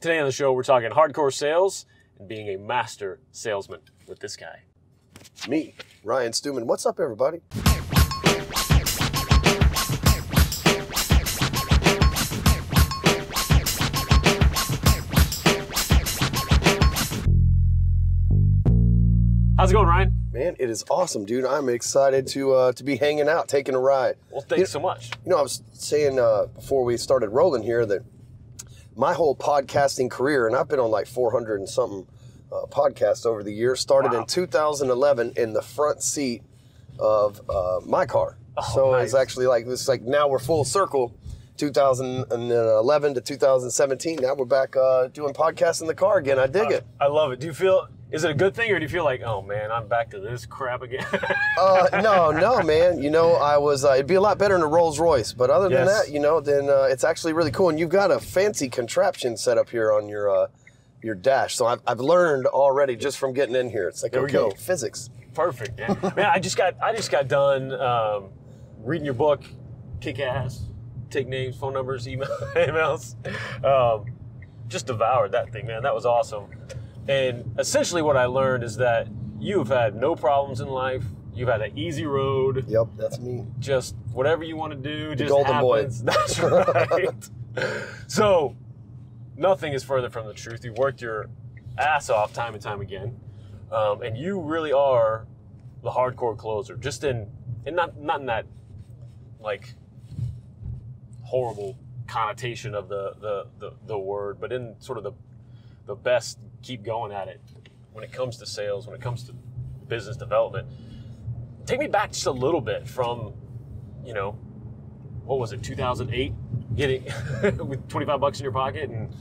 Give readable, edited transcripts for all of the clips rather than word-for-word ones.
Today on the show, we're talking hardcore sales and being a master salesman with this guy. Me, Ryan Stewman. What's up, everybody? How's it going, Ryan? Man, it is awesome, dude. I'm excited to be hanging out, taking a ride. Well, thanks so much. You know, I was saying before we started rolling here that my whole podcasting career, and I've been on like 400 and something podcasts over the years, started in 2011 in the front seat of my car. Oh, so nice. It's actually like this. Like now we're full circle. 2011 to 2017. Now we're back doing podcasts in the car again. I dig it. I love it. Do you feel, is it a good thing, or do you feel like, oh man, I'm back to this crap again? No, man. You know, I was, it'd be a lot better in a Rolls Royce, but other than Yes. that, you know, then it's actually really cool. And you've got a fancy contraption set up here on your dash. So I've learned already just from getting in here. It's like, There we okay, go. physics. Perfect. Yeah. Man, I just got done reading your book, Kick Ass. Take names, phone numbers, emails. Just devoured that thing, man. That was awesome. And essentially what I learned is that you have had no problems in life. You've had an easy road. Yep, that's me. Just whatever you want to do, just golden happens. boy. That's right. So nothing is further from the truth. You worked your ass off time and time again. And you really are the hardcore closer. Just in not in that like horrible connotation of the word, but in sort of the best keep going at it when it comes to sales, when it comes to business development. Take me back just a little bit from, you know, what was it, 2008, getting with 25 bucks in your pocket and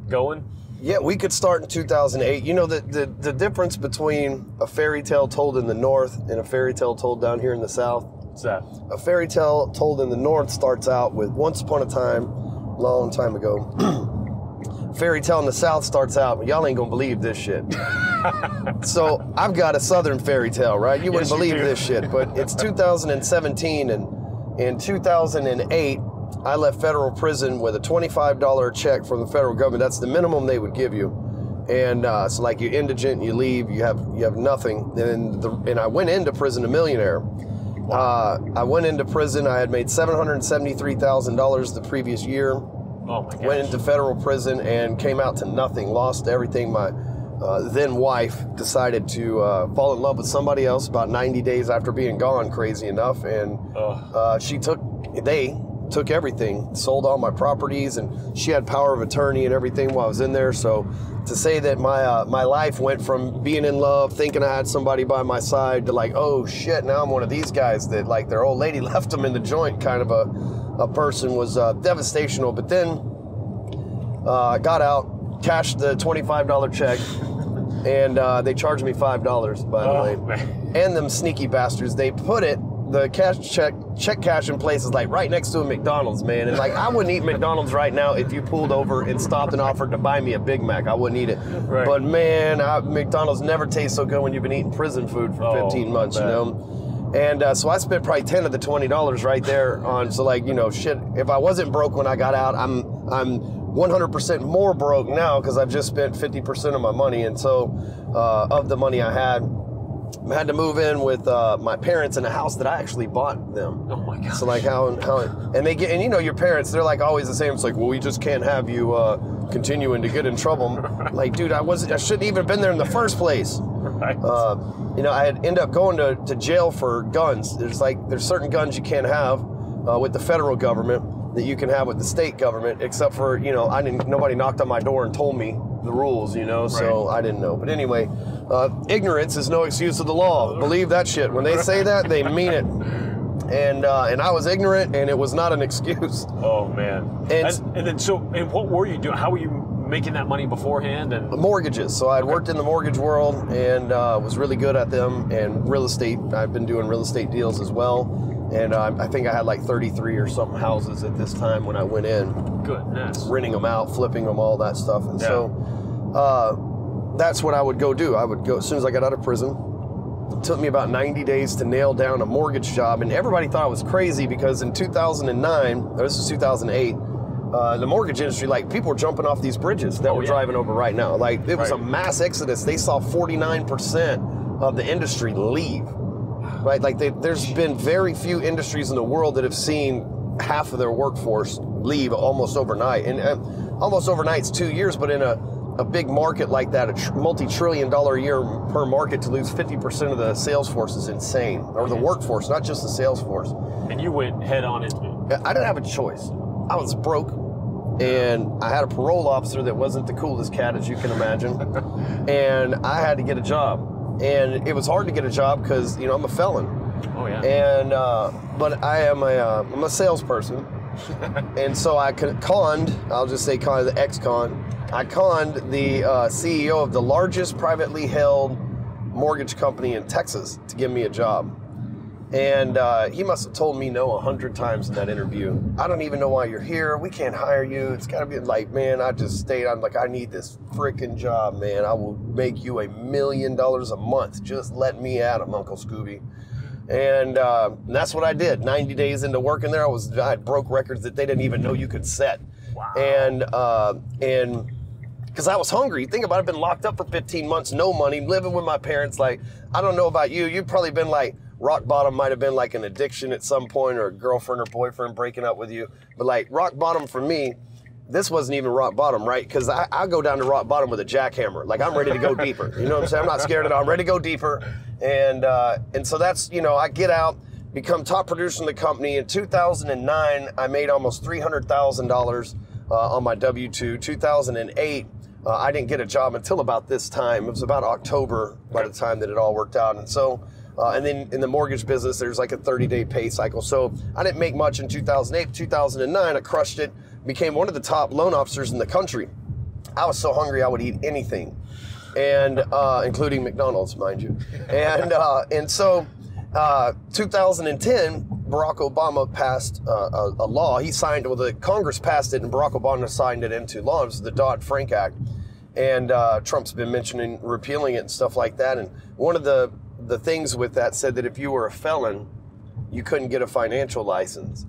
going? Yeah, we could start in 2008. You know, the difference between a fairy tale told in the North and a fairy tale told down here in the South. What's that? A fairy tale told in the North starts out with once upon a time, long time ago. Fairy tale in the South starts out, y'all ain't gonna believe this shit. So I've got a Southern fairy tale, right? You wouldn't Yes, you believe do. this shit, but it's 2017, and in 2008, I left federal prison with a $25 check from the federal government. That's the minimum they would give you. And so like you're indigent, you leave, you have nothing. And I went into prison a millionaire. I went into prison. I had made $773,000 the previous year. Oh my gosh. Went into federal prison and came out to nothing. Lost everything. My then wife decided to fall in love with somebody else about 90 days after being gone, crazy enough. And they took everything, sold all my properties, and she had power of attorney and everything while I was in there. So to say that my life went from being in love, thinking I had somebody by my side, to like, oh shit, now I'm one of these guys that like their old lady left them in the joint kind of a person was devastational. But then I got out, cashed the $25 check, and they charged me $5, by the way. Man. And them sneaky bastards, they put the check cash in place is like right next to a McDonald's, man. And like I wouldn't eat McDonald's right now if you pulled over and stopped and offered to buy me a Big Mac. I wouldn't eat it. Right. But man, McDonald's never tastes so good when you've been eating prison food for 15 months, you know. And so I spent probably 10 of the $20 right there on. So like, you know, shit. If I wasn't broke when I got out, I'm 100% more broke now because I've just spent 50% of my money. And so of the money I had to move in with my parents in a house that I actually bought them. Oh my God. So like and you know your parents, they're like always the same. It's like, well, we just can't have you continuing to get in trouble. Like, dude, I shouldn't even have been there in the first place. Right. You know, I had ended up going to jail for guns. There's certain guns you can't have with the federal government that you can have with the state government, except for, you know, nobody knocked on my door and told me the rules, you know, so I didn't know. But anyway, ignorance is no excuse of the law. Believe that shit. When they say that, they mean it. And I was ignorant, and it was not an excuse. Oh man. And what were you doing? How were you making that money beforehand? And mortgages. So I'd worked in the mortgage world and was really good at them. And real estate. I've been doing real estate deals as well. And I think I had like 33 or something houses at this time when I went in. Goodness. Renting them out, flipping them, all that stuff. And so that's what I would go do. I would go, as soon as I got out of prison, it took me about 90 days to nail down a mortgage job. And everybody thought I was crazy because in 2009, this was 2008, the mortgage industry, like people were jumping off these bridges that we're driving over right now. Like it was a mass exodus. They saw 49% of the industry leave. Right, like there's been very few industries in the world that have seen half of their workforce leave almost overnight. And almost overnight's 2 years, but in a big market like that, a multi-trillion-dollar a year per market, to lose 50% of the sales force is insane, or the workforce, not just the sales force. And you went head on into it. I didn't have a choice. I was broke, and I had a parole officer that wasn't the coolest cat, as you can imagine, and I had to get a job. And it was hard to get a job because, you know, I'm a felon. Oh, yeah. And, but I'm a salesperson. And so I conned, I'll just say the ex-con, I conned the CEO of the largest privately held mortgage company in Texas to give me a job. And he must have told me no 100 times in that interview. I don't even know why you're here. We can't hire you. It's got to be like, man, I just stayed. I'm like, I need this freaking job, man. I will make you $1 million a month. Just let me at him, Uncle Scooby. And that's what I did. 90 days into working there, I broke records that they didn't even know you could set. Wow. And because I was hungry. Think about it, I've been locked up for 15 months, no money, living with my parents. Like, I don't know about you. You've probably been like, rock bottom might have been like an addiction at some point, or a girlfriend or boyfriend breaking up with you. But like rock bottom for me, this wasn't even rock bottom, right? Because I go down to rock bottom with a jackhammer. Like I'm ready to go deeper. You know what I'm saying? I'm not scared at all. I'm ready to go deeper. And so that's, you know, I get out, become top producer in the company. In 2009, I made almost $300,000 on my W-2. 2008, I didn't get a job until about this time. It was about October by the time that it all worked out. And so, and then in the mortgage business, there's like a 30-day pay cycle. So I didn't make much in 2008. 2009, I crushed it, became one of the top loan officers in the country. I was so hungry I would eat anything, and including McDonald's, mind you. And so 2010, Barack Obama passed a law. He signed, well, the Congress passed it, and Barack Obama signed it into law. It was the Dodd-Frank Act. And Trump's been mentioning repealing it and stuff like that. And one of the things with that said that if you were a felon, you couldn't get a financial license.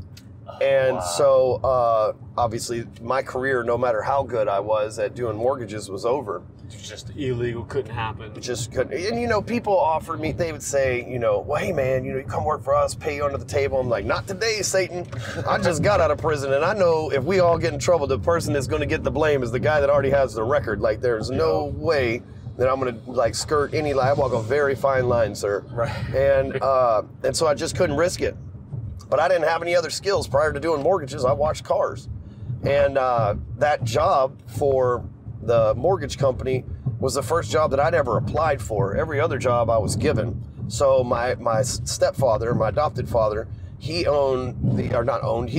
And so obviously my career, no matter how good I was at doing mortgages, was over. It's just illegal, couldn't happen. It just couldn't. And, you know, people offered me, they would say, you know, well, hey, man, you know, you come work for us, pay you under the table. I'm like, not today, Satan. I just got out of prison, and I know if we all get in trouble, the person that's going to get the blame is the guy that already has the record. Like, there's no way that I'm going to, like, skirt any line. I walk a very fine line, sir. Right. And so I just couldn't risk it. But I didn't have any other skills. Prior to doing mortgages, I washed cars. And that job for the mortgage company was the first job that I'd ever applied for. Every other job I was given. So my stepfather, my adopted father, he he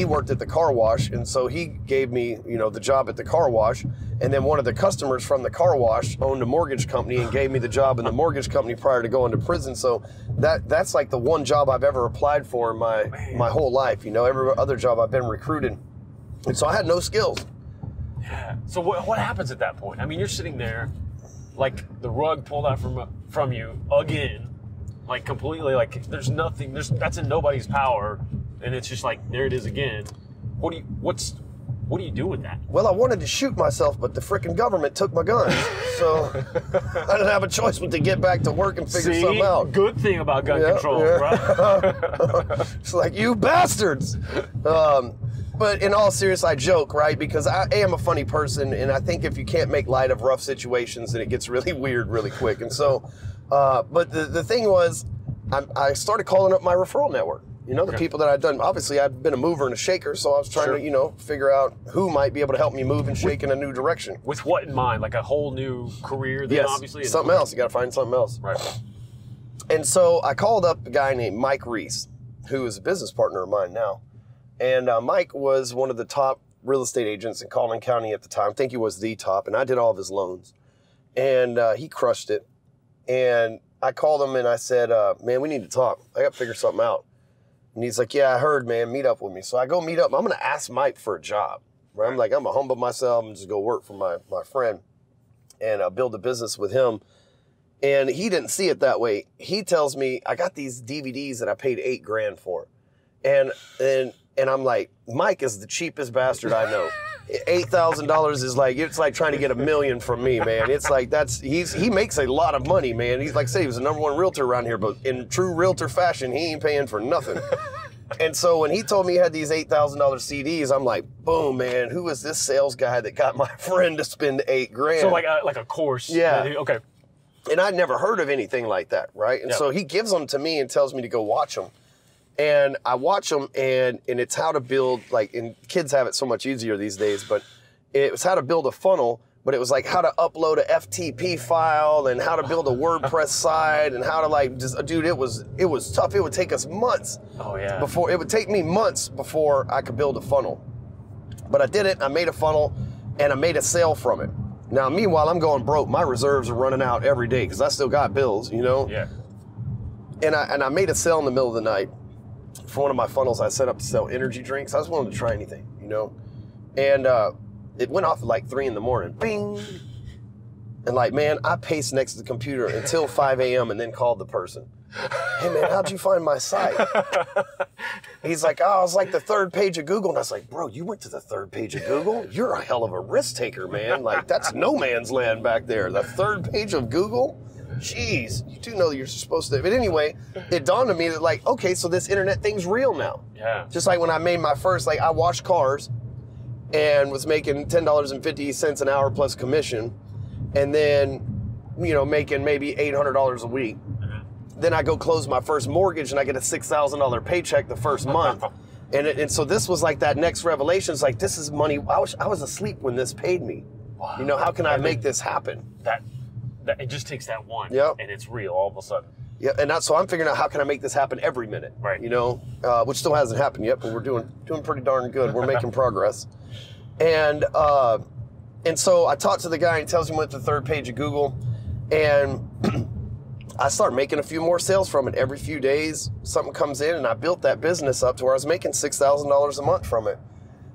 worked at the car wash, and so he gave me, you know, the job at the car wash. And then one of the customers from the car wash owned a mortgage company and gave me the job in the mortgage company prior to going to prison. So that's like the one job I've ever applied for in my whole life. You know, every other job I've been recruited. And so I had no skills. Yeah. So what happens at that point? I mean, you're sitting there, like the rug pulled out from you again, like completely, like there's nothing, that's in nobody's power, and it's just like, there it is again. What do you do with that? Well, I wanted to shoot myself, but the frickin' government took my guns. So I didn't have a choice but to get back to work and figure something out. Good thing about gun control, right? It's like, you bastards. But in all seriousness, I joke, right? Because I am a funny person, and I think if you can't make light of rough situations, then it gets really weird really quick. And so, but the thing was, I started calling up my referral network. You know, the people that I'd done, obviously I'd been a mover and a shaker, so I was trying to, you know, figure out who might be able to help me move and shake in a new direction. With what in mind? Like a whole new career then, obviously? Something else. You got to find something else. Right. And so I called up a guy named Mike Reiss, who is a business partner of mine now. And Mike was one of the top real estate agents in Collin County at the time. I think he was the top, and I did all of his loans. And he crushed it. And I called him and I said, man, we need to talk. I got to figure something out. And he's like, yeah, I heard, man, meet up with me. So I go meet up. I'm going to ask Mike for a job. Right? I'm like, I'm going to humble myself and just go work for my friend and build a business with him. And he didn't see it that way. He tells me, I got these DVDs that I paid $8,000 for. And I'm like, Mike is the cheapest bastard I know. $8,000 is like, it's like trying to get $1 million from me, man. It's like, he makes a lot of money, man. He's like, say, he was the #1 realtor around here, but in true realtor fashion, he ain't paying for nothing. And so when he told me he had these $8,000 CDs, I'm like, boom, man, who is this sales guy that got my friend to spend $8,000? So like a course. Yeah. Okay. And I'd never heard of anything like that, right? And so he gives them to me and tells me to go watch them. And I watch them, and it's how to build, like, and kids have it so much easier these days, but it was how to build a funnel, but it was like how to upload a FTP file and how to build a WordPress site and how to, like, just, dude, it was tough. It would take us months. Oh, yeah. It would take me months before I could build a funnel. But I did it. I made a funnel, and I made a sale from it. Now, meanwhile, I'm going broke. My reserves are running out every day because I still got bills, you know? Yeah. And I made a sale in the middle of the night. For one of my funnels, I set up to sell energy drinks. I just wanted to try anything, you know? And it went off at like 3 a.m. Bing! And like, man, I paced next to the computer until 5 a.m. and then called the person. Hey, man, how'd you find my site? He's like, oh, I was like the 3rd page of Google. And I was like, bro, you went to the 3rd page of Google? You're a hell of a risk taker, man. Like, that's no man's land back there. The 3rd page of Google? Jeez, you do know that you're supposed to. But anyway, it dawned on me that, like, okay, so this internet thing's real now. Yeah. Just like when I made my first, like, I washed cars and was making $10.50 an hour plus commission, and then, you know, making maybe $800 a week. Then I go close my first mortgage and I get a $6,000 paycheck the first month. And so this was like that next revelation. It's like, this is money. I was asleep when this paid me. Wow. You know, how can I make this happen? That it just takes that one, and it's real all of a sudden. Yeah, and so I'm figuring out how can I make this happen every minute, right? You know, which still hasn't happened yet, but we're doing pretty darn good. We're making progress, and so I talked to the guy and he tells me went to the 3rd page of Google, and I start making a few more sales from it every few days. Something comes in, and I built that business up to where I was making $6,000 a month from it.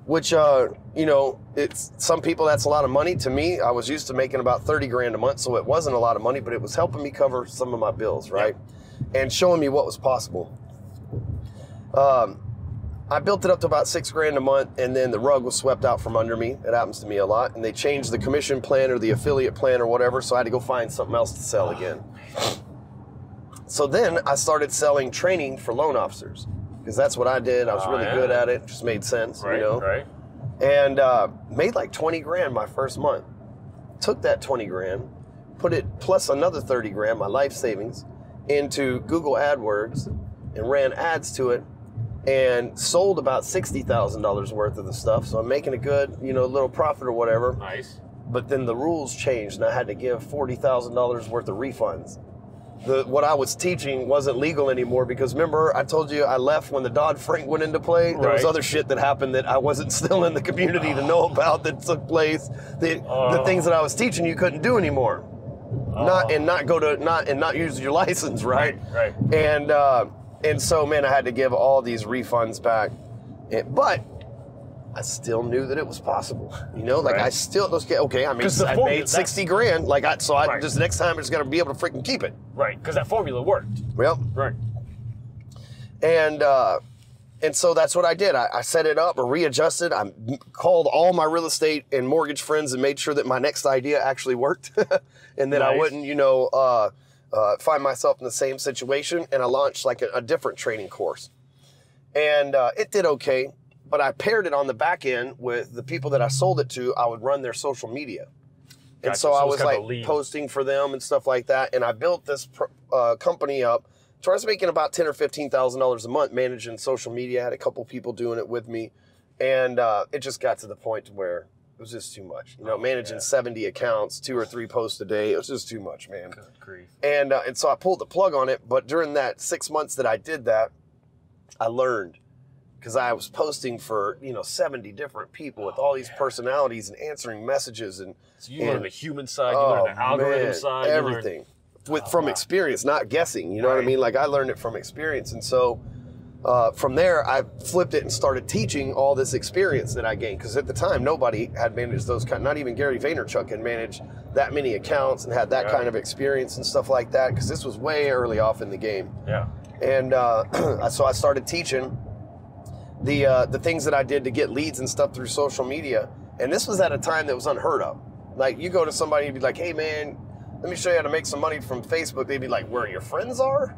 Which, you know, it's some people that's a lot of money. To me, I was used to making about 30 grand a month, so it wasn't a lot of money, but it was helping me cover some of my bills, right? And showing me what was possible. I built it up to about 6 grand a month, and then the rug was swept out from under me. It happens to me a lot. And they changed the commission plan or the affiliate plan or whatever, so I had to go find something else to sell again. So then I started selling training for loan officers. Because that's what I did. I was really good at it. Just made sense, you know? Right. And made like 20 grand my first month. Took that 20 grand, put it plus another 30 grand, my life savings, into Google AdWords and ran ads to it and sold about $60,000 worth of the stuff. So I'm making a good, you know, little profit or whatever. Nice. But then the rules changed and I had to give $40,000 worth of refunds. What I was teaching wasn't legal anymore because remember I told you I left when the Dodd-Frank went into play. There was other shit that happened that I wasn't still in the community to know about that took place. The things that I was teaching you couldn't do anymore. Not use your license, right? Right. And so man, I had to give all these refunds back. But I still knew that it was possible, you know. Like I still I made 60 grand. Just next time I just got to be able to freaking keep it. Right, because that formula worked. Yep. Right. And so that's what I did. I set it up or readjusted. I called all my real estate and mortgage friends and made sure that my next idea actually worked, and that I wouldn't, you know, find myself in the same situation. And I launched like a different training course, and it did okay. But I paired it on the back end with the people that I sold it to. I would run their social media. And Gotcha. so I was like posting for them and stuff like that. And I built this company up to where I was making about $10,000 or $15,000 a month managing social media. I had a couple people doing it with me. And it just got to the point where it was just too much. You know, managing 70 accounts, 2 or 3 posts a day. It was just too much, man. Good grief. And so I pulled the plug on it. But during that 6 months that I did that, I learned. Because I was posting for, you know, 70 different people with all these personalities and answering messages. And so you learned the human side, you learned the algorithm side. Everything. From experience, not guessing. You know what I mean? Like I learned it from experience. And so from there, I flipped it and started teaching all this experience that I gained. Because at the time, nobody had managed those kind, not even Gary Vaynerchuk had managed that many accounts and had that kind of experience and stuff like that. Because this was way early off in the game. Yeah. And so I started teaching the things that I did to get leads and stuff through social media. And this was at a time that was unheard of. Like, you go to somebody and be like, hey, man, let me show you how to make some money from Facebook. They'd be like, where your friends are?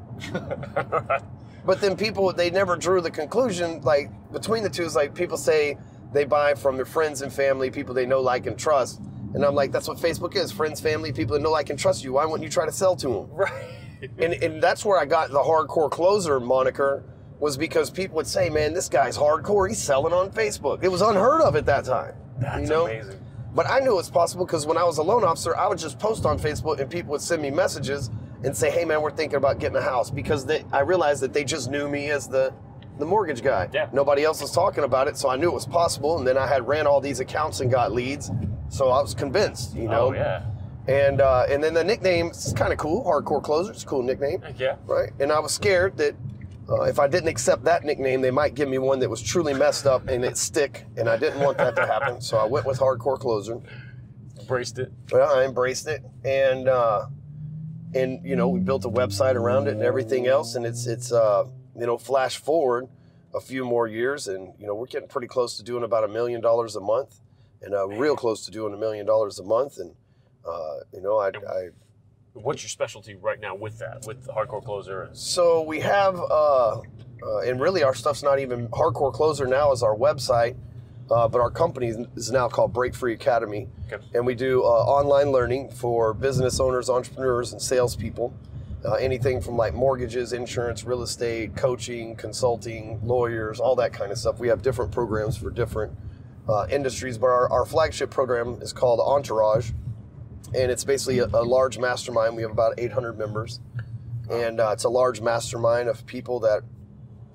But then people, they never drew the conclusion, like, between the two is like, people say they buy from their friends and family, people they know, like, and trust. And I'm like, that's what Facebook is. Friends, family, people that know, like, and trust you. Why wouldn't you try to sell to them? Right. And that's where I got the hardcore closer moniker, was because people would say, man, this guy's hardcore. He's selling on Facebook. It was unheard of at that time. That's amazing. But I knew it was possible because when I was a loan officer, I would just post on Facebook and people would send me messages and say, hey, man, we're thinking about getting a house, because I realized that they just knew me as the mortgage guy. Yeah. Nobody else was talking about it, so I knew it was possible. And then I had ran all these accounts and got leads, so I was convinced, Oh, yeah. And then the nickname is kind of cool, Hardcore Closer. It's a cool nickname. Yeah. Right? And I was scared that if I didn't accept that nickname, they might give me one that was truly messed up and it'd stick, and I didn't want that to happen. So I went with Hardcore Closer. Embraced it. Well, I embraced it, and we built a website around it and everything else, and it's flash forward a few more years, and we're getting pretty close to doing about $1 million a month, and real close to doing $1 million a month, and What's your specialty right now with that, with the Hardcore Closer? So we have, and really our stuff's not even Hardcore Closer now is our website, but our company is now called Breakfree Academy. Okay. And we do online learning for business owners, entrepreneurs, and salespeople. Anything from like mortgages, insurance, real estate, coaching, consulting, lawyers, all that kind of stuff. We have different programs for different industries, but our flagship program is called Entourage. And it's basically a large mastermind. We have about 800 members. And it's a large mastermind of people that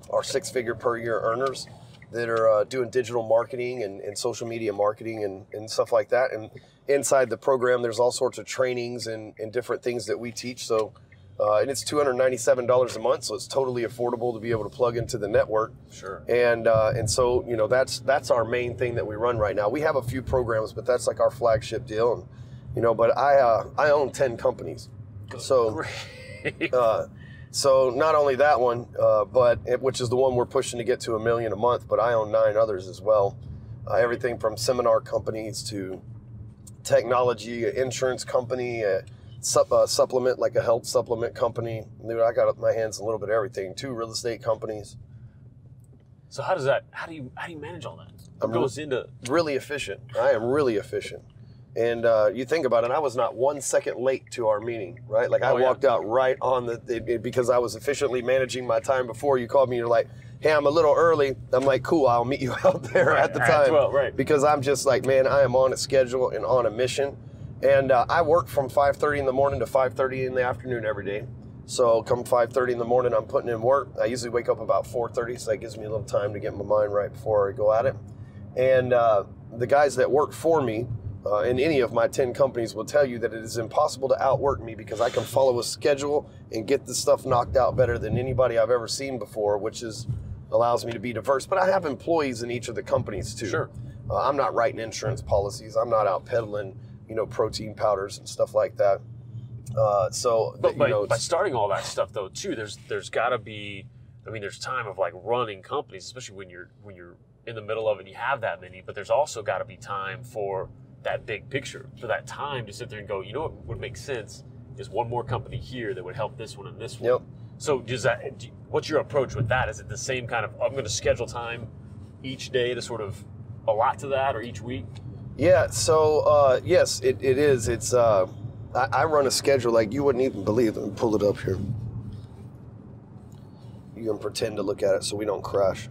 are six-figure per year earners that are doing digital marketing and social media marketing and stuff like that. And inside the program, there's all sorts of trainings and different things that we teach. So, and it's $297 a month, so it's totally affordable to be able to plug into the network. Sure. And so, that's our main thing that we run right now. We have a few programs, but that's like our flagship deal. And, but I own 10 companies. So, so not only that one, which is the one we're pushing to get to $1 million a month, but I own 9 others as well. Everything from seminar companies to technology, insurance company, supplement, like a health supplement company. I got my hands in a little bit of everything. 2 real estate companies. So how do you manage all that? What goes into really efficient. I am really efficient. And you think about it, I was not 1 second late to our meeting, right? Like I walked out right on because I was efficiently managing my time before you called me. You're like, hey, I'm a little early. I'm like, cool, I'll meet you out there at the time. 12, right. Because I'm just like, man, I am on a schedule and on a mission. And I work from 5:30 in the morning to 5:30 in the afternoon every day. So come 5:30 in the morning, I'm putting in work. I usually wake up about 4:30, so that gives me a little time to get my mind right before I go at it. And the guys that work for me, in any of my 10 companies will tell you that it is impossible to outwork me because I can follow a schedule and get the stuff knocked out better than anybody I've ever seen before, which allows me to be diverse. But I have employees in each of the companies too. Sure. I'm not writing insurance policies. I'm not out peddling, protein powders and stuff like that. But by starting all that stuff though too, there's got to be, there's time of like running companies, especially when you're in the middle of it and you have that many, but there's also got to be time for that big picture, for that time to sit there and go, what would make sense is one more company here that would help this one and this one. Yep. So what's your approach with that? Is it the same kind of, I'm going to schedule time each day to sort of allot to that, or each week? Yeah, so yes, it is. It's I run a schedule like you wouldn't even believe. Let me pull it up here. You can pretend to look at it so we don't crash.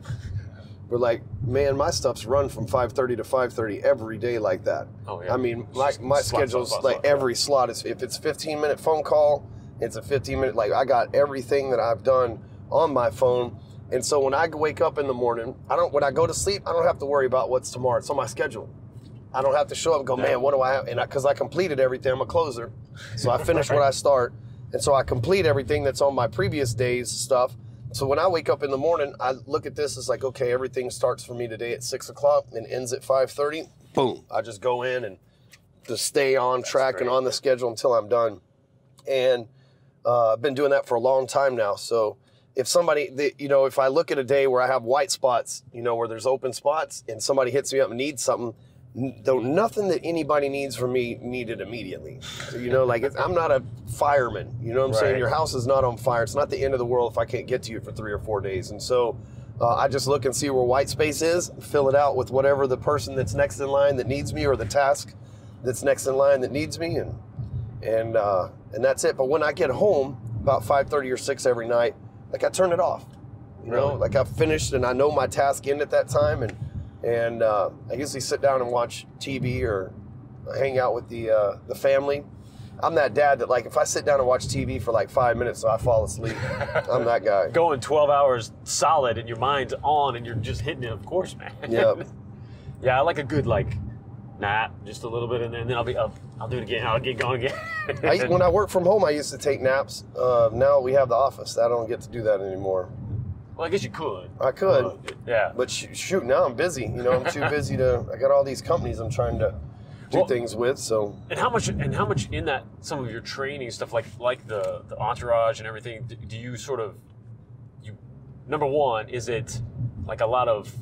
We're like, man, my stuff's run from 5:30 to 5:30 every day like that. Oh, yeah. My schedule's every slot is, if it's 15-minute phone call, it's a 15-minute, like I got everything that I've done on my phone. And so when I wake up in the morning, when I go to sleep, I don't have to worry about what's tomorrow. It's on my schedule. I don't have to show up and go, man, what do I have? And because I completed everything, I'm a closer. So I finish what I start. And so I complete everything that's on my previous day's stuff. So when I wake up in the morning, I look at this, it's like, okay, everything starts for me today at 6 o'clock and ends at 5:30. Boom. I just go in and just stay on track and on the schedule until I'm done. And I've been doing that for a long time now. So if somebody, if I look at a day where I have white spots, where there's open spots and somebody hits me up and needs something, nothing that anybody needs from me needed immediately. So, you know, like I'm not a fireman. You know what I'm saying? Your house is not on fire. It's not the end of the world if I can't get to you for 3 or 4 days. And so I just look and see where white space is, fill it out with whatever the person that's next in line that needs me, or the task that's next in line that needs me, and that's it. But when I get home about 5:30 or 6 every night, like I turn it off. You know, like I've finished and I know my task end at that time, and I usually sit down and watch TV or hang out with the family. I'm that dad that, like, if I sit down and watch TV for like 5 minutes, so I fall asleep. I'm that guy. Going 12 hours solid and your mind's on and you're just hitting it, of course, man. Yeah. Yeah, I like a good, like, nap, just a little bit, and then I'll be up. I'll do it again. I'll get going again. When I work from home, I used to take naps. Now we have the office. I don't get to do that anymore. Well, I guess you could. I could. Yeah. But shoot, now I'm busy. You know, I'm too busy I got all these companies I'm trying to do things with. So. And how much in that, some of your training stuff, like the entourage and everything, do you sort of, number one, is it like a lot of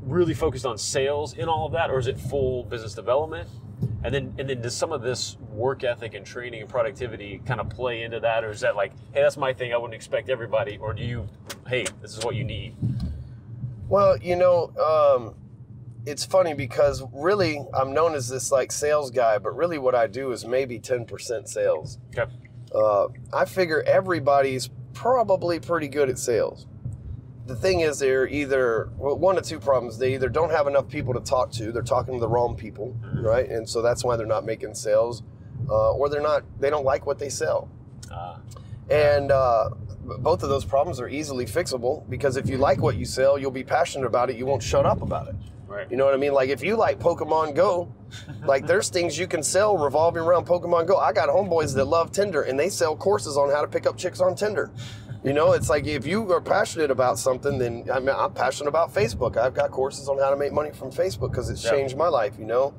really focused on sales in all of that, or is it full business development? And then does some of this work ethic and training and productivity kind of play into that, or is that like, hey, that's my thing, I wouldn't expect everybody, or do you, hey, this is what you need? Well, you know, it's funny because really I'm known as this like sales guy, but really what I do is maybe 10% sales. Okay. I figure everybody's probably pretty good at sales. The thing is, they're either, one of two problems. They either don't have enough people to talk to, they're talking to the wrong people, right? And so that's why they're not making sales, or they don't like what they sell. And both of those problems are easily fixable, because if you like what you sell, you'll be passionate about it, you won't shut up about it. Right. You know what I mean? Like if you like Pokemon Go, like there's things you can sell revolving around Pokemon Go. I got homeboys that love Tinder, and they sell courses on how to pick up chicks on Tinder. You know, it's like if you are passionate about something, then I'm passionate about Facebook. I've got courses on how to make money from Facebook because it's changed my life, you know.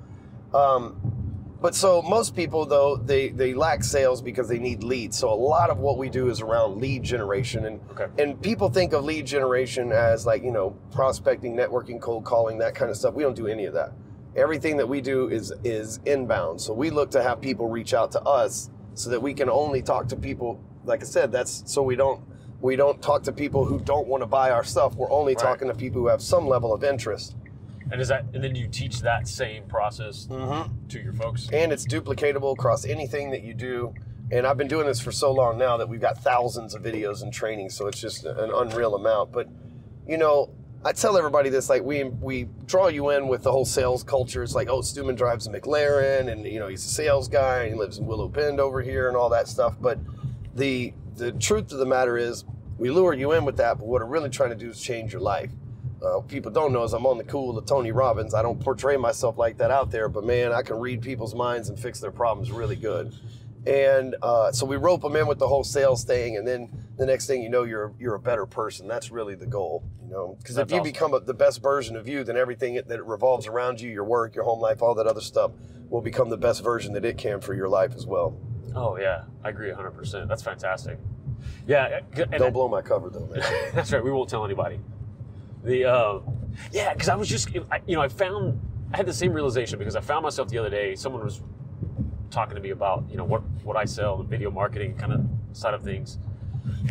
But so most people, though, they lack sales because they need leads. So a lot of what we do is around lead generation. And people think of lead generation as like, you know, prospecting, networking, cold calling, that kind of stuff. We don't do any of that. Everything that we do is inbound. So we look to have people reach out to us so that we can only talk to people. Like I said, that's so we don't talk to people who don't want to buy our stuff. We're only talking to people who have some level of interest. And then you teach that same process to your folks? And it's duplicatable across anything that you do. And I've been doing this for so long now that we've got thousands of videos and training, so it's just an unreal amount. But, you know, I tell everybody this, like we draw you in with the whole sales culture. It's like, oh, Stewman drives a McLaren, and, you know, he's a sales guy, and he lives in Willow Bend over here and all that stuff. But the truth of the matter is, we lure you in with that, but what I'm really trying to do is change your life. People don't know is I'm on the cool of Tony Robbins. I don't portray myself like that out there, but man, I can read people's minds and fix their problems really good. And so we rope them in with the whole sales thing, and then the next thing you know, you're a better person. That's really the goal, you know. Because if you become the best version of you, then everything that revolves around you, your work, your home life, all that other stuff, will become the best version that it can for your life as well. Oh yeah, I agree 100%. That's fantastic. Yeah. Don't blow my cover though, man. That's right. We won't tell anybody. Because I was just, I had the same realization, because I found myself the other day, someone was talking to me about, you know, what I sell, the video marketing kind of side of things.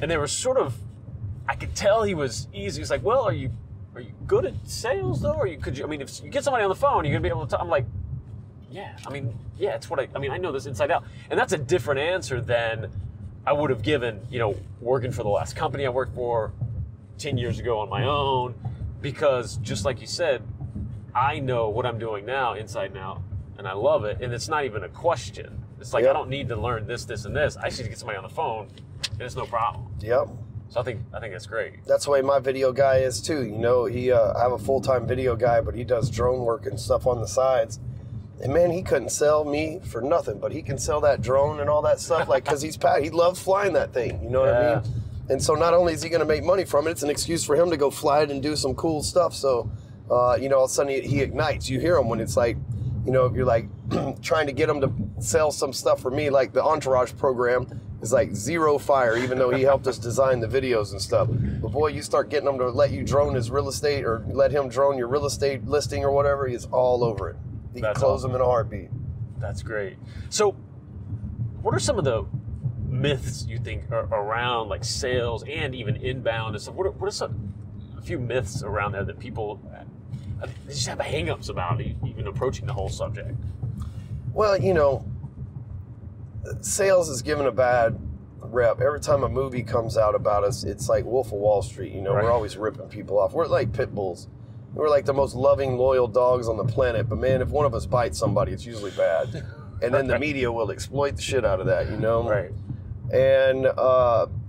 And they were sort of, I could tell he was easy. He's like, well, are you good at sales though? If you get somebody on the phone, you're going to be able to talk. I'm like, it's what I know this inside out. And that's a different answer than I would have given, you know, working for the last company I worked for 10 years ago on my own, because just like you said, I know what I'm doing now inside and out, and I love it, and it's not even a question. It's like, I don't need to learn this, and this. I just need to get somebody on the phone, and it's no problem. Yep. So I think that's great. That's the way my video guy is too. You know, I have a full-time video guy, but he does drone work and stuff on the sides. And man, he couldn't sell me for nothing, but he can sell that drone and all that stuff, like, because he loves flying that thing. You know what I mean? And so not only is he going to make money from it, it's an excuse for him to go fly it and do some cool stuff. So, you know, all of a sudden he ignites. You hear him when it's like, you know, if you're like, trying to get him to sell some stuff for me, like the Entourage program is like zero fire, even though he helped us design the videos and stuff. But boy, you start getting him to let you drone his real estate or let him drone your real estate listing or whatever, he's all over it. You can close him in a heartbeat. That's great. So what are some of the myths you think are around like sales and even inbound and stuff? What are a few myths around there that people just have hang-ups about even approaching the whole subject? Well, you know, sales is given a bad rep. Every time a movie comes out about us, it's like Wolf of Wall Street. You know, We're always ripping people off. We're like pit bulls. We're like the most loving, loyal dogs on the planet. But man, if one of us bites somebody, it's usually bad. And then the media will exploit the shit out of that, you know? Right. And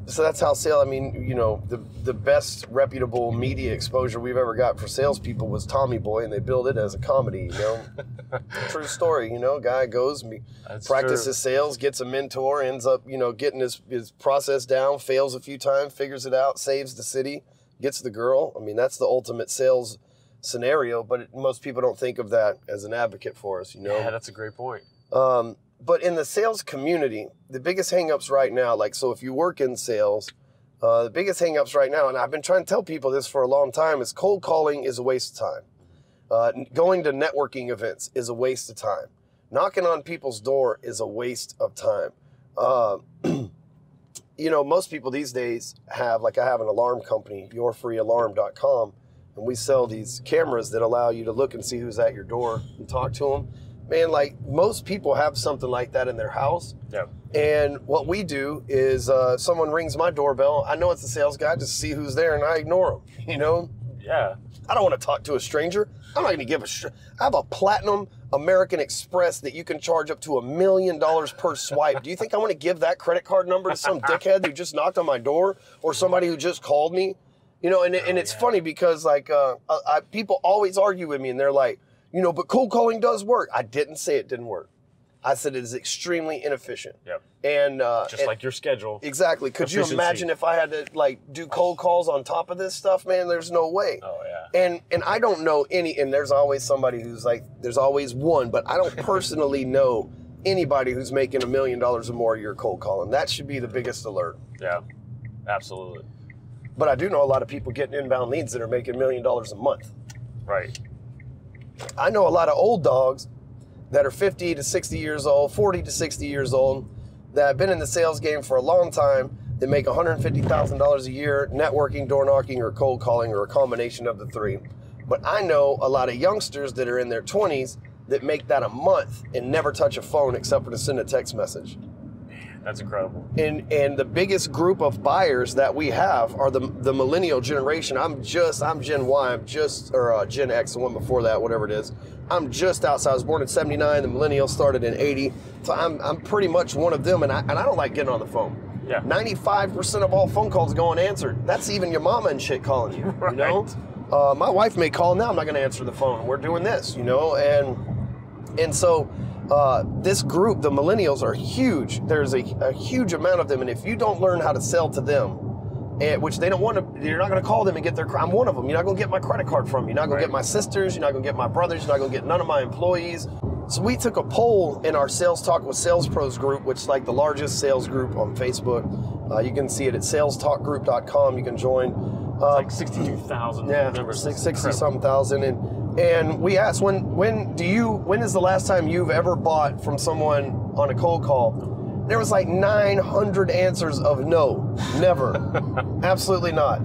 so that's how sales, I mean, you know, the best reputable media exposure we've ever got for salespeople was Tommy Boy, and they billed it as a comedy, you know? True story, you know? Guy goes, practices sales, gets a mentor, ends up, you know, getting his process down, fails a few times, figures it out, saves the city, gets the girl. I mean, that's the ultimate sales scenario, but most people don't think of that as an advocate for us, you know? Yeah, that's a great point. But in the sales community, the biggest hangups right now, like, so if you work in sales, the biggest hangups right now, and I've been trying to tell people this for a long time, is cold calling is a waste of time. Going to networking events is a waste of time. Knocking on people's door is a waste of time. You know, most people these days have, like I have an alarm company, yourfreealarm.com, and we sell these cameras that allow you to look and see who's at your door and talk to them. Man, like most people have something like that in their house. Yeah. And what we do is someone rings my doorbell. I know it's a sales guy, just see who's there, and I ignore them, you know? Yeah. I don't want to talk to a stranger. I'm not going to give I have a platinum American Express that you can charge up to $1 million per swipe. Do you think I want to give that credit card number to some dickhead who just knocked on my door or somebody who just called me? You know, and it's funny because like people always argue with me and they're like, you know, but cold calling does work. I didn't say it didn't work. I said it is extremely inefficient. Yep. And just like your schedule. Exactly. Could you imagine if I had to like do cold calls on top of this stuff, man? There's no way. Oh yeah. And I don't know any. And there's always somebody who's like, there's always one, but I don't personally know anybody who's making $1 million or more a year cold calling. That should be the biggest alert. Yeah. Absolutely. But I do know a lot of people getting inbound leads that are making $1 million a month. Right. I know a lot of old dogs that are 50 to 60 years old, 40 to 60 years old, that have been in the sales game for a long time, that make $150,000 a year, networking, door knocking, or cold calling, or a combination of the three. But I know a lot of youngsters that are in their 20s that make that a month and never touch a phone except for to send a text message. That's incredible. And the biggest group of buyers that we have are the millennial generation. I'm Gen Y, or Gen X, the one before that, whatever it is. I'm just outside. I was born in 79. The millennials started in 80. So I'm pretty much one of them, and I don't like getting on the phone. Yeah. 95% of all phone calls go unanswered. That's even your mama and shit calling you, right. You know? My wife may call now. I'm not going to answer the phone. We're doing this, you know? And so this group, the millennials, are huge. There's a huge amount of them, and if you don't learn how to sell to them, which they don't want to, you're not going to call them and get their, I'm one of them. You're not going to get my credit card from me. You're not going to get my sisters. You're not going to get my brothers. You're not going to get none of my employees. So we took a poll in our Sales Talk with Sales Pros group, which is like the largest sales group on Facebook. You can see it at salestalkgroup.com. You can join. It's like 62,000 members. 60-something thousand. And we asked, when is the last time you've ever bought from someone on a cold call? There was like 900 answers of no, never, absolutely not.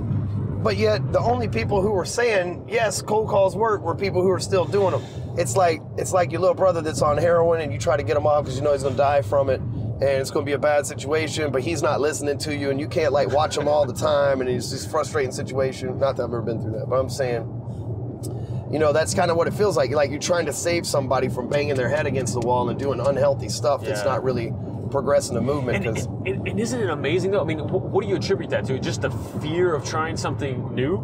But yet the only people who were saying, yes, cold calls work, were people who are still doing them. It's like your little brother that's on heroin and you try to get him off because you know he's going to die from it and it's going to be a bad situation, but he's not listening to you and you can't like watch him all the time and it's just a frustrating situation. Not that I've ever been through that, but I'm saying, you know, that's kind of what it feels like. Like you're trying to save somebody from banging their head against the wall and doing unhealthy stuff that's not really progressing the movement. And isn't it amazing though? I mean, what do you attribute that to? Just the fear of trying something new?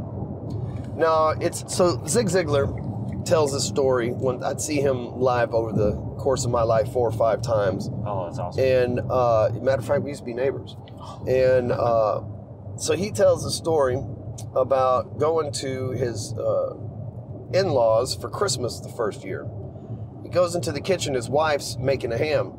No, so Zig Ziglar tells this story when I'd see him live over the course of my life 4 or 5 times. Oh, that's awesome. And matter of fact, we used to be neighbors. And so he tells a story about going to his in-laws for Christmas the first year. He goes into the kitchen. His wife's making a ham,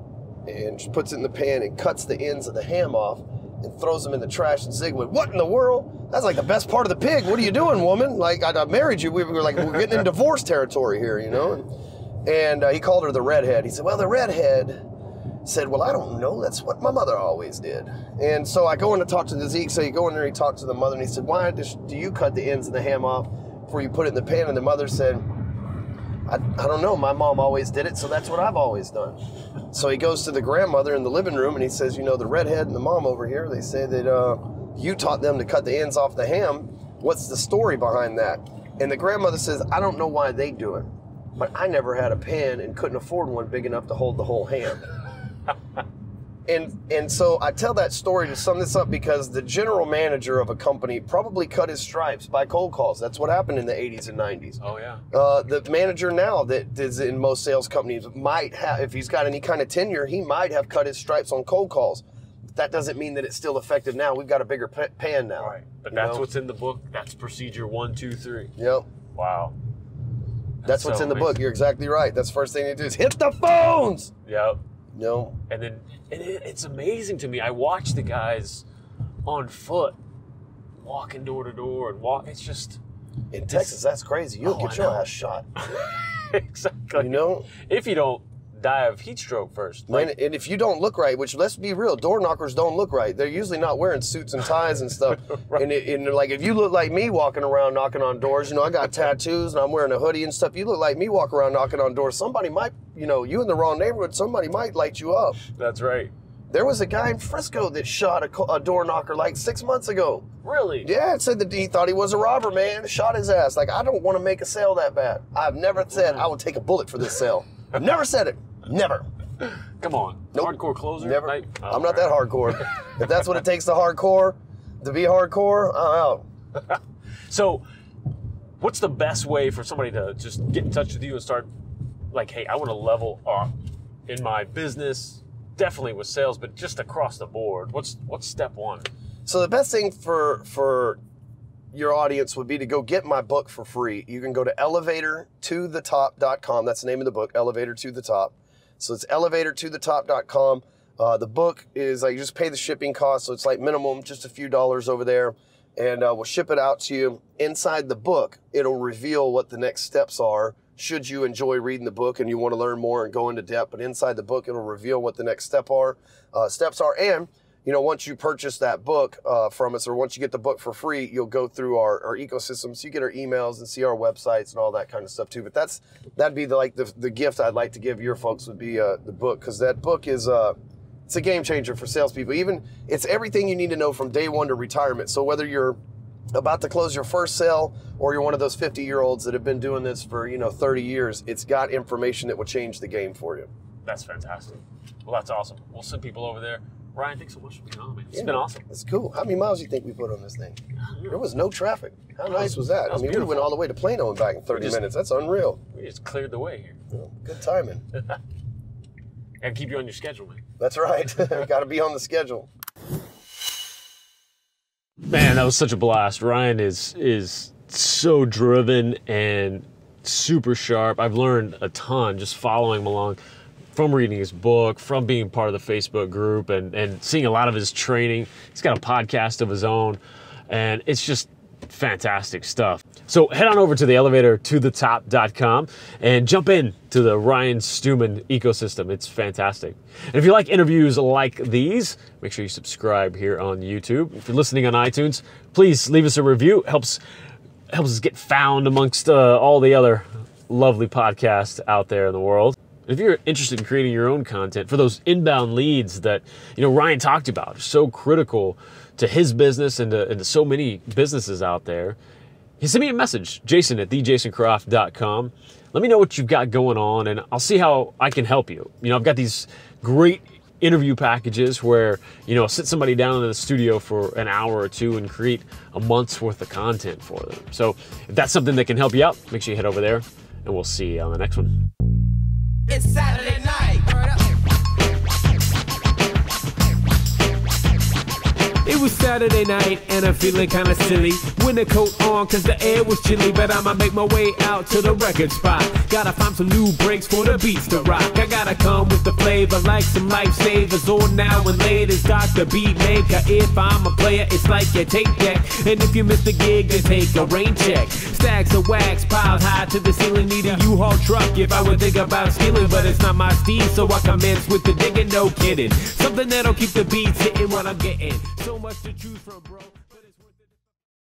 and she puts it in the pan and cuts the ends of the ham off and throws them in the trash. And Zig went, "What in the world? That's like the best part of the pig. What are you doing, woman? Like, I married you. We were like, we're getting in divorce territory here, you know?" And he called her the redhead. He said, "Well, the redhead said, well, I don't know. That's what my mother always did." And so I go in to talk to the Zeke. So you go in there, he talked to the mother, and he said, "Why do you cut the ends of the ham off before you put it in the pan?" And the mother said, I don't know. My mom always did it, so that's what I've always done." So he goes to the grandmother in the living room, and he says, "You know, the redhead and the mom over here, they say that you taught them to cut the ends off the ham. What's the story behind that?" And the grandmother says, "I don't know why they do it, but I never had a pan and couldn't afford one big enough to hold the whole ham." And so I tell that story to sum this up because the general manager of a company probably cut his stripes by cold calls. That's what happened in the 80s and 90s. Oh, yeah. The manager now that is in most sales companies might have, if he's got any kind of tenure, he might have cut his stripes on cold calls. But that doesn't mean that it's still effective now. We've got a bigger pan now. Right. But that's what's in the book. That's procedure 1, 2, 3. Yep. Wow. That's what's in the book. You're exactly right. That's the first thing you do is hit the phones. Yep. No. And then it's amazing to me. I watch the guys on foot walking door to door and walk. It's just in Texas. That's crazy. You'll get your ass shot. Exactly. You know, if you don't die of heat stroke first. And if you don't look right, which let's be real, door knockers don't look right. They're usually not wearing suits and ties and stuff. Right. And like if you look like me walking around knocking on doors, you know, I got tattoos and I'm wearing a hoodie and stuff. You look like me walking around knocking on doors. Somebody might, you know, you in the wrong neighborhood, somebody might light you up. That's right. There was a guy in Frisco that shot a door knocker like 6 months ago. Really? Yeah, it said that he thought he was a robber, man. Shot his ass. Like, I don't want to make a sale that bad. I've never said I would take a bullet for this sale. I've never said it. Never. Come on. Nope. Hardcore closer? Never. Like, I'm not that hardcore. If that's what it takes to be hardcore, I'm out. So, what's the best way for somebody to just get in touch with you and start, like, hey, I want to level up in my business, definitely with sales, but just across the board? What's step one? So the best thing for your audience would be to go get my book for free. You can go to elevatortothetop.com. That's the name of the book, Elevator to the Top. So it's elevatortothetop.com. The book is like, you just pay the shipping cost, so it's like minimum just a few dollars over there, and we'll ship it out to you. Inside the book, it'll reveal what the next steps are should you enjoy reading the book and you want to learn more and go into depth. But inside the book, it'll reveal what the next steps are. And you know, once you purchase that book from us, or once you get the book for free, you'll go through our ecosystem. So you get our emails and see our websites and all that kind of stuff too. But that'd be the gift I'd like to give your folks would be the book, because that book is it's a game changer for salespeople. Even it's everything you need to know from day one to retirement. So whether you're about to close your first sale or you're one of those 50-year-olds that have been doing this for 30 years, it's got information that will change the game for you. That's fantastic. Well, that's awesome. We'll send people over there. Ryan, thanks so much for being on, man. It's been awesome. It's cool. How many miles do you think we put on this thing? There was no traffic. How nice was that? We went all the way to Plano and back in 30 minutes. That's unreal. We just cleared the way here. Good timing. And keep you on your schedule, man. That's right. Got to be on the schedule. Man, that was such a blast. Ryan is so driven and super sharp. I've learned a ton just following him along, from reading his book, from being part of the Facebook group, and seeing a lot of his training. He's got a podcast of his own, and it's just fantastic stuff. So head on over to the elevatortothetop.com and jump in to the Ryan Stewman ecosystem. It's fantastic. And if you like interviews like these, make sure you subscribe here on YouTube. If you're listening on iTunes, please leave us a review. It helps us get found amongst all the other lovely podcasts out there in the world. If you're interested in creating your own content for those inbound leads that Ryan talked about, are so critical to his business and to so many businesses out there, send me a message, jason@thejasоncroft.com. Let me know what you've got going on, and I'll see how I can help you. I've got these great interview packages where, I'll sit somebody down in the studio for an hour or two and create a month's worth of content for them. So if that's something that can help you out, make sure you head over there, and we'll see you on the next one. It's Saturday night. It was Saturday. Saturday night and I'm feeling kinda silly. Winter coat on cause the air was chilly, but I'ma make my way out to the record spot. Gotta find some new breaks for the beats to rock. I gotta come with the flavor like some lifesavers. On now and later, Dr. Beatmaker. If I'm a player, it's like your tape deck. And if you miss the gig, then take a rain check. Stacks of wax piled high to the ceiling. Need a U-Haul truck if I would think about stealing, but it's not my steed, so I commence with the digging. No kidding, something that'll keep the beats hitting what I'm getting. So much to choose from, bro.